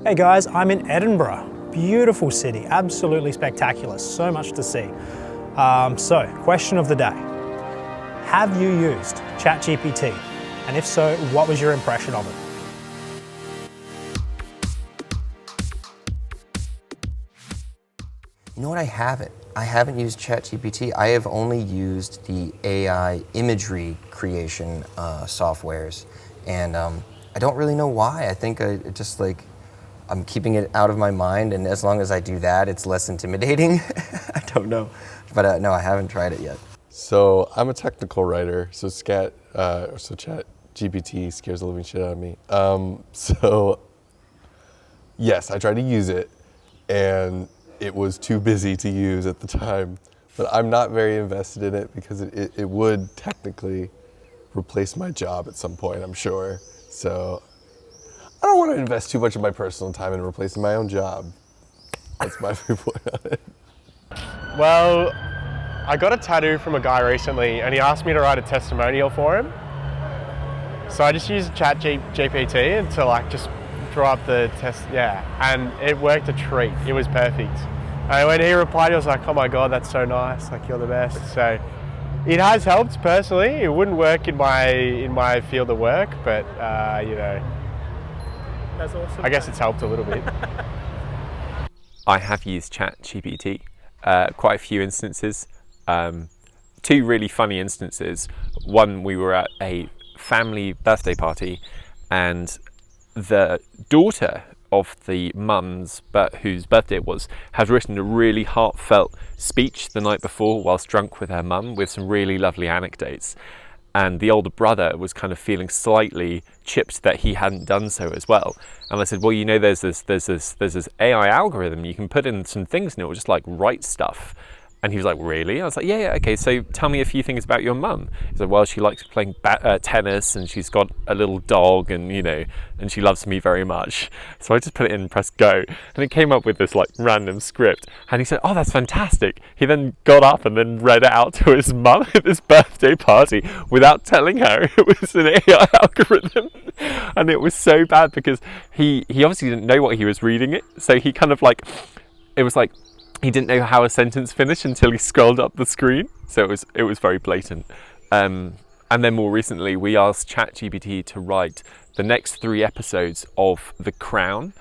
Hey guys, I'm in Edinburgh. Beautiful city, absolutely spectacular, so much to see. So, question of the day. Have you used ChatGPT? And if so, what was your impression of it? You know what, I haven't. I haven't used ChatGPT. I have only used the AI imagery creation softwares. And I don't really know why. I think I'm keeping it out of my mind, and as long as I do that, it's less intimidating. I don't know. But no, I haven't tried it yet. So I'm a technical writer, so ChatGPT scares the living shit out of me. So yes, I tried to use it, and it was too busy to use at the time. But I'm not very invested in it because it would technically replace my job at some point, I'm sure. So I don't want to invest too much of my personal time in replacing my own job. That's my viewpoint on it. Well, I got a tattoo from a guy recently and he asked me to write a testimonial for him. So I just used ChatGPT to just draw up the test, and it worked a treat. It was perfect. And when he replied, he was like, "Oh my God, that's so nice, like you're the best." So it has helped personally. It wouldn't work in my field of work, but That's awesome. I guess it's helped a little bit. I have used ChatGPT, quite a few instances. Two really funny instances. One, we were at a family birthday party and the daughter of the mums whose birthday it was had written a really heartfelt speech the night before whilst drunk with her mum with some really lovely anecdotes. And the older brother was kind of feeling slightly chipped that he hadn't done so as well. And I said, well, there's this AI algorithm. You can put in some things and it will just like write stuff. And he was like, really? I was like, yeah, okay, so tell me a few things about your mum. He's like, well, she likes playing tennis and she's got a little dog and, and she loves me very much. So I just put it in and pressed go. And it came up with this like random script. And he said, oh, that's fantastic. He then got up and then read it out to his mum at this birthday party without telling her it was an AI algorithm. And it was so bad because he obviously didn't know what he was reading it. So he kind of it was like, he didn't know how a sentence finished until he scrolled up the screen. So it was very blatant. And then more recently, we asked ChatGPT to write the next 3 episodes of The Crown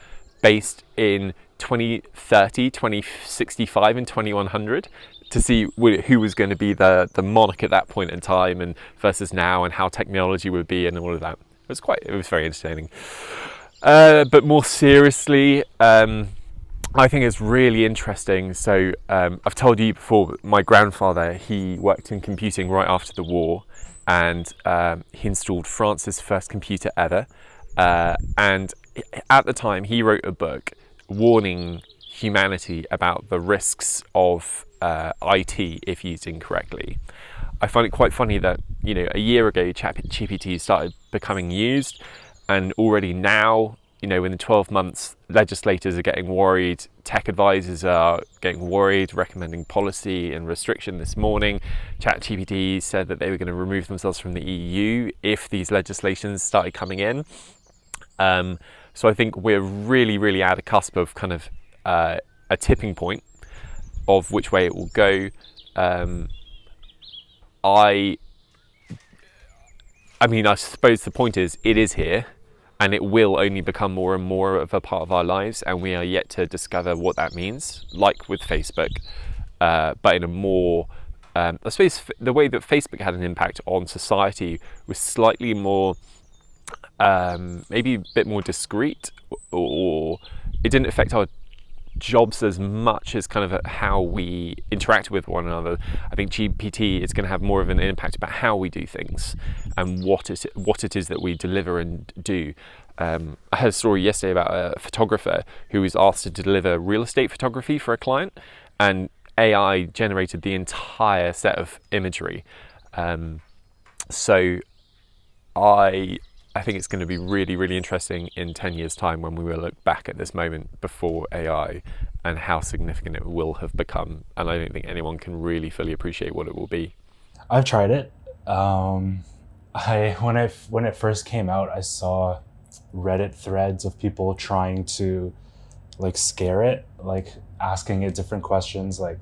based in 2030, 2065 and 2100 to see who was going to be the monarch at that point in time and versus now and how technology would be and all of that. It was very entertaining. But more seriously, I think it's really interesting. So I've told you before, my grandfather, he worked in computing right after the war and he installed France's first computer ever. And at the time he wrote a book warning humanity about the risks of IT if used incorrectly. I find it quite funny that, a year ago ChatGPT started becoming used and already now, within 12 months, legislators are getting worried, tech advisors are getting worried, recommending policy and restriction this morning. ChatGPT said that they were going to remove themselves from the EU if these legislations started coming in. So I think we're really, really at a cusp of kind of a tipping point of which way it will go. I suppose the point is, it is here. And it will only become more and more of a part of our lives, and we are yet to discover what that means, like with Facebook, but in a more, I suppose the way that Facebook had an impact on society was slightly more, maybe a bit more discreet, or it didn't affect our jobs as much as kind of how we interact with one another. I think GPT is going to have more of an impact about how we do things and what it is that we deliver and do. I heard a story yesterday about a photographer who was asked to deliver real estate photography for a client, and AI generated the entire set of imagery. So I think it's going to be really, really interesting in 10 years' time when we will look back at this moment before AI and how significant it will have become. And I don't think anyone can really fully appreciate what it will be. I've tried it. When it first came out, I saw Reddit threads of people trying to like scare it, like asking it different questions. Like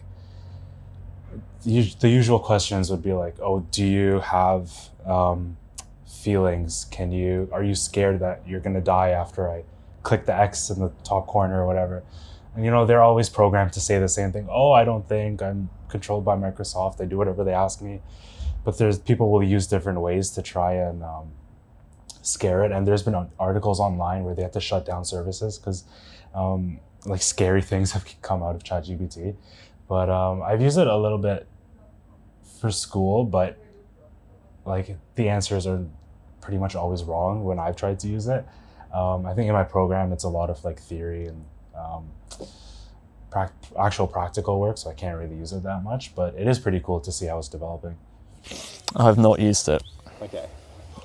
the usual questions would be like, oh, do you have feelings? Are you scared that you're gonna die after I click the X in the top corner or whatever? And you know, they're always programmed to say the same thing. Oh, I don't think, I'm controlled by Microsoft. I do whatever they ask me. But there's people will use different ways to try and scare it. And there's been articles online where they have to shut down services because like scary things have come out of ChatGPT. But I've used it a little bit for school, but like the answers are pretty much always wrong when I've tried to use it. I think in my program, it's a lot of like theory and actual practical work, so I can't really use it that much, but it is pretty cool to see how it's developing. I've not used it. Okay.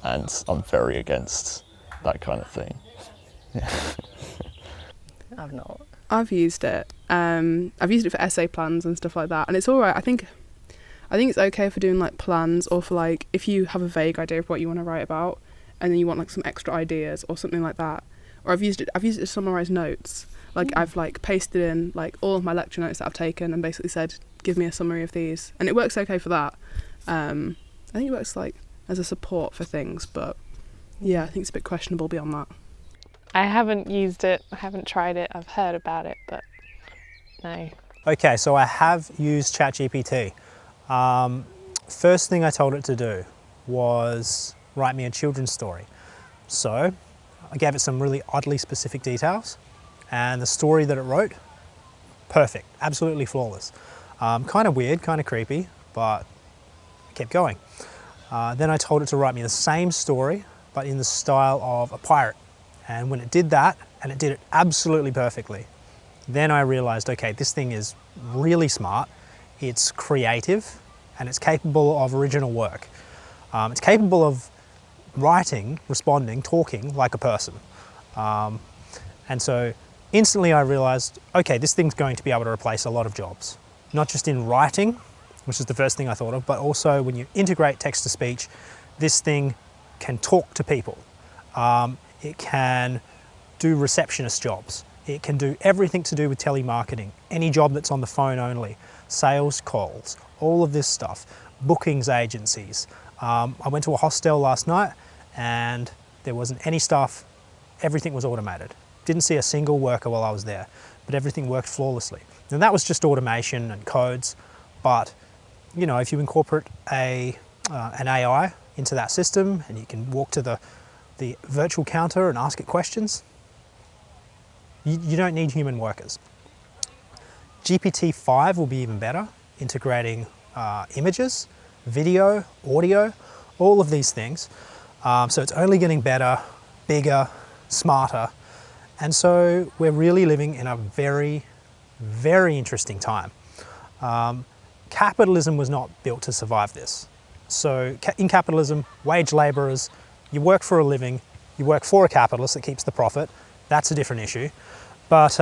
And I'm very against that kind of thing. I've not. I've used it. I've used it for essay plans and stuff like that, and it's all right. I think it's okay for doing like plans, or for like if you have a vague idea of what you want to write about, and then you want like some extra ideas or something like that. Or I've used it to summarize notes. Like I've like pasted in like all of my lecture notes that I've taken and basically said, give me a summary of these, and it works okay for that. I think it works like as a support for things, but yeah, I think it's a bit questionable beyond that. I haven't used it, I haven't tried it, I've heard about it, but no. Okay, so I have used ChatGPT. First thing I told it to do was write me a children's story. So I gave it some really oddly specific details, and the story that it wrote, perfect, absolutely flawless. Kind of weird, kind of creepy, but I kept going. Then I told it to write me the same story, but in the style of a pirate. And when it did that, and it did it absolutely perfectly, then I realized, okay, this thing is really smart, it's creative, and it's capable of original work. It's capable of writing, responding, talking like a person. And so instantly I realized, okay, this thing's going to be able to replace a lot of jobs. Not just in writing, which is the first thing I thought of, but also when you integrate text to speech, this thing can talk to people. It can do receptionist jobs. It can do everything to do with telemarketing, any job that's on the phone only, sales calls, all of this stuff, bookings agencies. I went to a hostel last night and there wasn't any staff, everything was automated. Didn't see a single worker while I was there, but everything worked flawlessly. And that was just automation and codes, but you know, if you incorporate an AI into that system and you can walk to the virtual counter and ask it questions, you don't need human workers. GPT-5 will be even better, integrating images, video, audio, all of these things. So it's only getting better, bigger, smarter. And so we're really living in a very, very interesting time. Capitalism was not built to survive this. So in capitalism, wage laborers, you work for a living, you work for a capitalist that keeps the profit. That's a different issue. But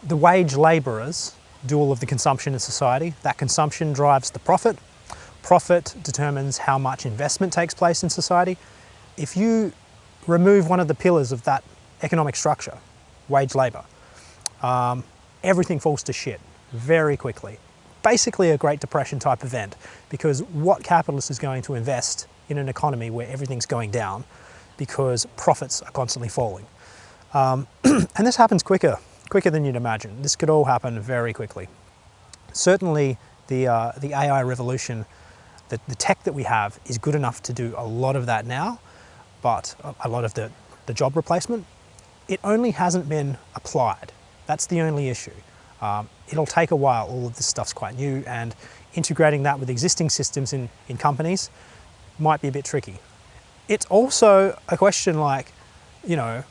the wage laborers do all of the consumption in society. That consumption drives the profit. Profit determines how much investment takes place in society. If you remove one of the pillars of that economic structure, wage labor, everything falls to shit very quickly. Basically a Great Depression type event, because what capitalist is going to invest in an economy where everything's going down because profits are constantly falling? And this happens quicker than you'd imagine. This could all happen very quickly. Certainly the AI revolution, the tech that we have is good enough to do a lot of that now, but a lot of the job replacement, it only hasn't been applied. That's the only issue. It'll take a while. All of this stuff's quite new, and integrating that with existing systems in companies might be a bit tricky. It's also a question like, you know,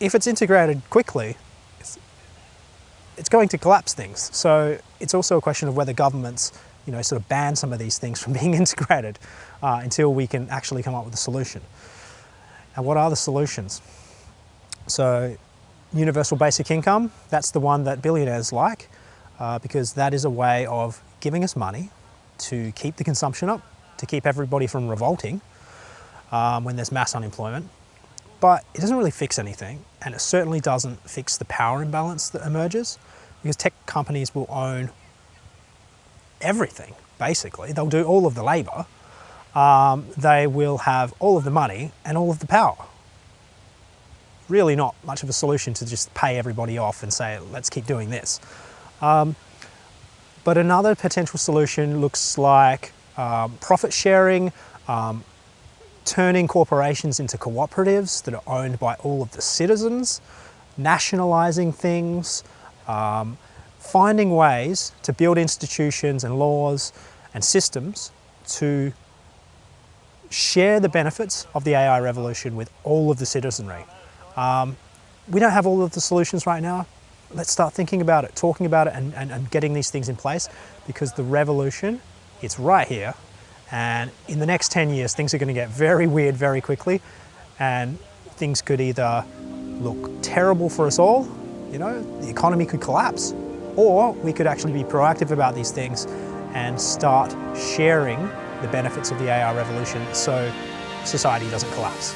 if it's integrated quickly, it's going to collapse things. So it's also a question of whether governments, you know, sort of ban some of these things from being integrated until we can actually come up with a solution. And what are the solutions? So universal basic income, that's the one that billionaires like, because that is a way of giving us money to keep the consumption up, to keep everybody from revolting when there's mass unemployment. but it doesn't really fix anything, and it certainly doesn't fix the power imbalance that emerges, because tech companies will own everything, basically. They'll do all of the labor, they will have all of the money and all of the power. Really not much of a solution to just pay everybody off and say, let's keep doing this. But another potential solution looks like profit sharing, turning corporations into cooperatives that are owned by all of the citizens, nationalising things, finding ways to build institutions and laws and systems to share the benefits of the AI revolution with all of the citizenry. We don't have all of the solutions right now. Let's start thinking about it, talking about it, and getting these things in place, because the revolution, it's right here. And in the next 10 years, things are going to get very weird very quickly, and things could either look terrible for us all, you know, the economy could collapse, or we could actually be proactive about these things and start sharing the benefits of the AI revolution so society doesn't collapse.